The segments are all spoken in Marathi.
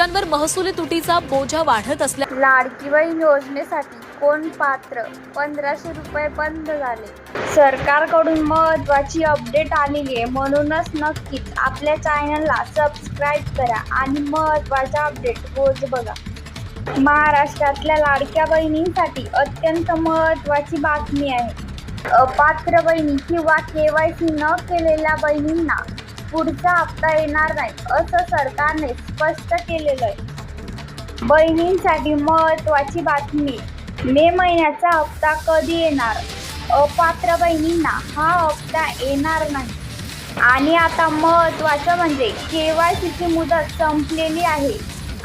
शेतकऱ्यांवर महसुली तुटीचा बोजा वाढत असल्या लाडकी बहीण योजनेसाठी कोण पात्र? 1500 रुपये बंद झाले. सरकारकडून महत्त्वाची अपडेट आलेली आहे, म्हणूनच नक्कीच आपल्या चॅनलला सबस्क्राईब करा आणि महत्त्वाचा अपडेट रोज बघा. महाराष्ट्रातल्या लाडक्या बहिणींसाठी अत्यंत महत्त्वाची बातमी आहे. अपात्र बहिणी किंवा KYC न केलेल्या बहिणींना पुढचा हप्ता येणार नाही, असं सरकारने स्पष्ट केलेलं आहे. बहिणींसाठी महत्त्वाची बातमी. मे महिन्याचा हप्ता कधी येणार? अपात्र बहिणींना हा हप्ता येणार नाही. आणि आता महत्त्वाचं म्हणजे KYC ची मुदत संपलेली आहे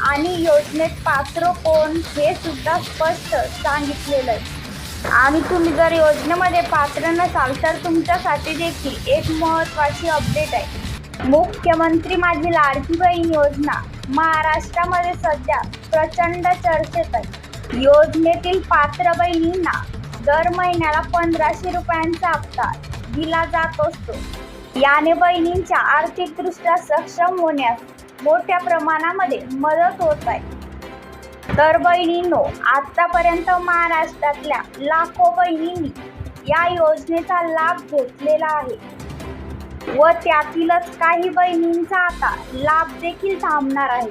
आणि योजनेत पात्र कोण हे सुद्धा स्पष्ट सांगितलेलं आहे. आणि तुम्ही जर योजनेमध्ये पात्र नसाल तर तुमच्यासाठी देखील एक महत्त्वाची अपडेट आहे. मुख्यमंत्री माझी लाडकी बहीण योजना महाराष्ट्रामध्ये सध्या प्रचंड चर्चेत आहे. योजनेतील पात्र बहिणींना दर महिन्याला 1500 रुपयांचा हप्ता दिला जात असतो. याने बहिणींच्या आर्थिकदृष्ट्या सक्षम होण्यास मोठ्या प्रमाणामध्ये मदत होत आहे. तर बहिणींनो, आतापर्यंत महाराष्ट्रातल्या लाखो बहिणींनी या योजनेचा लाभ घेतलेला आहे व त्यातीलच काही बहिणींचा आता लाभ देखील थांबणार आहे.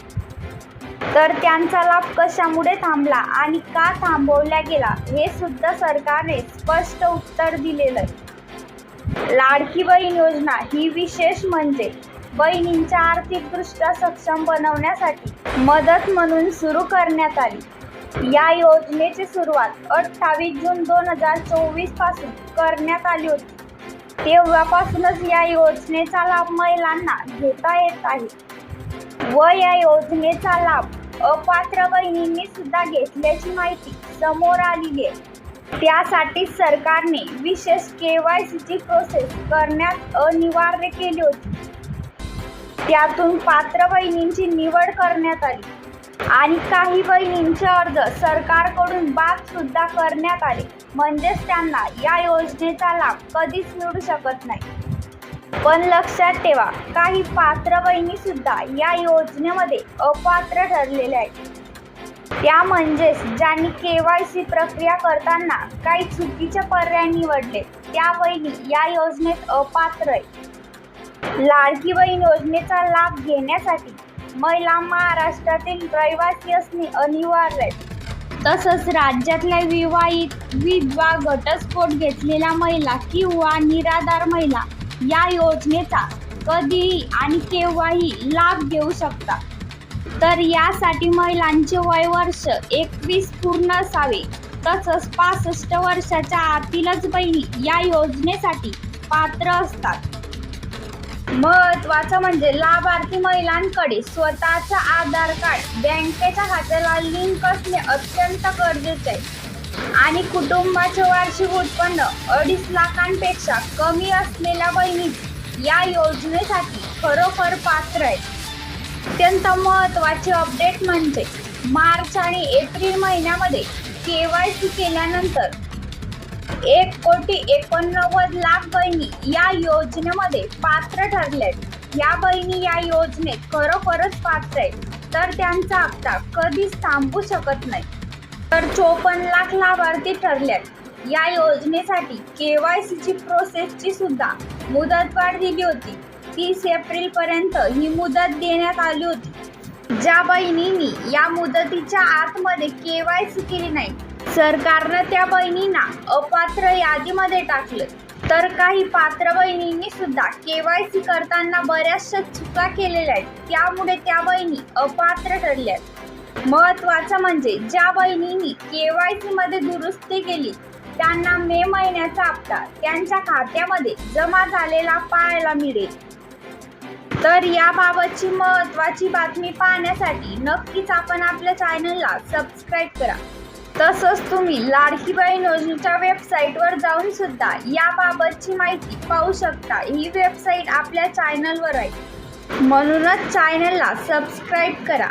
तर त्यांचा लाभ कशामुळे थांबला आणि का थांबवला गेला हे सुद्धा सरकारने स्पष्ट उत्तर दिलेलं आहे. लाडकी बहीण योजना ही विशेष म्हणजे बहिणींच्या आर्थिकदृष्ट्या सक्षम बनवण्यासाठी मदत म्हणून सुरू करण्यात आली. या योजनेची सुरुवात 28 जून 2024 पासून करण्यात आली होती. तेव्हापासूनच या योजनेचा लाभ महिलांना घेता येत आहे व या योजनेचा लाभ अपात्र बहिणींनी सुद्धा घेतल्याची माहिती समोर आलेली आहे. त्यासाठी सरकारने विशेष KYC ची प्रोसेस करण्यात अनिवार्य केली होती. त्यातून पात्र बहिणींची निवड करण्यात आली आणि काही बहिणींचे अर्ज सरकारकडून बाद सुद्धा करण्यात आले, म्हणजेच त्यांना या योजनेचा लाभ कधीच मिळू शकत नाही. पण लक्षात ठेवा, काही पात्र बहिणी सुद्धा या योजनेमध्ये अपात्र ठरलेल्या आहेत. त्या म्हणजेच ज्यांनी KYC प्रक्रिया करताना काही चुकीचे पर्याय निवडले, त्या बहिणी या योजनेत अपात्र आहेत. लाडकी बहीण योजनेचा लाभ घेण्यासाठी महिला महाराष्ट्रातील रहिवासी असणे अनिवार्य आहे. तसंच राज्यातल्या विवाहित, विधवा, घटस्फोट घेतलेल्या महिला किंवा निराधार महिला या योजनेचा कधीही आणि केव्हाही लाभ घेऊ शकतात. तर यासाठी महिलांचे वय वर्ष 21 पूर्ण असावे. तसंच 65 वर्षाच्या आतीलच बहिणी या योजनेसाठी पात्र असतात. महत्त्वाचं म्हणजे लाभार्थी महिलांकडे स्वतःचं आधार कार्ड बँकेच्या खात्याला लिंक असणे अत्यंत गरजेचे आहे आणि कुटुंबाचे वार्षिक उत्पन्न 2.5 लाखांपेक्षा कमी असलेल्या बहिणी या योजनेसाठी खरोखर पात्र आहेत. अत्यंत महत्त्वाचे अपडेट म्हणजे मार्च आणि एप्रिल महिन्यामध्ये KYC केल्यानंतर 1,89,00,000 बहिणी या योजनेमध्ये पात्र ठरल्यात. या बहिणी या योजनेत खरोखरच पात्र आहेत, तर त्यांचा हप्ता कधीच थांबू शकत नाही. तर 54 लाख लाभार्थी ठरल्यात. या योजनेसाठी KYC ची प्रोसेसची सुद्धा मुदतवाढ दिली होती. 30 एप्रिल पर्यंत ही मुदत देण्यात आली होती. ज्या बहिणींनी या मुदतीच्या आतमध्ये KYC केली नाही, सरकारनं त्या बहिणींना अपात्र यादीमध्ये टाकलं. तर काही पात्र बहिणींनी सुद्धा KYC करताना बऱ्याचशा चुका केलेल्या आहेत, त्यामुळे त्या बहिणी अपात्र ठरल्यात. महत्त्वाचं म्हणजे ज्या बहिणींनी KYC मध्ये दुरुस्ती केली त्यांना मे महिन्याचा हप्ता त्यांच्या खात्यामध्ये जमा झालेला पाहायला मिळेल. तर याबाबतची महत्त्वाची बातमी पाहण्यासाठी नक्कीच आपण आपल्या चॅनलला सबस्क्राईब करा. तसंच तुम्ही लाडकी बहीण योजनेच्या वेबसाईटवर जाऊन सुद्धा याबाबतची माहिती पाहू शकता. ही वेबसाईट आपल्या चॅनलवर आहे, म्हणूनच चॅनलला सबस्क्राईब करा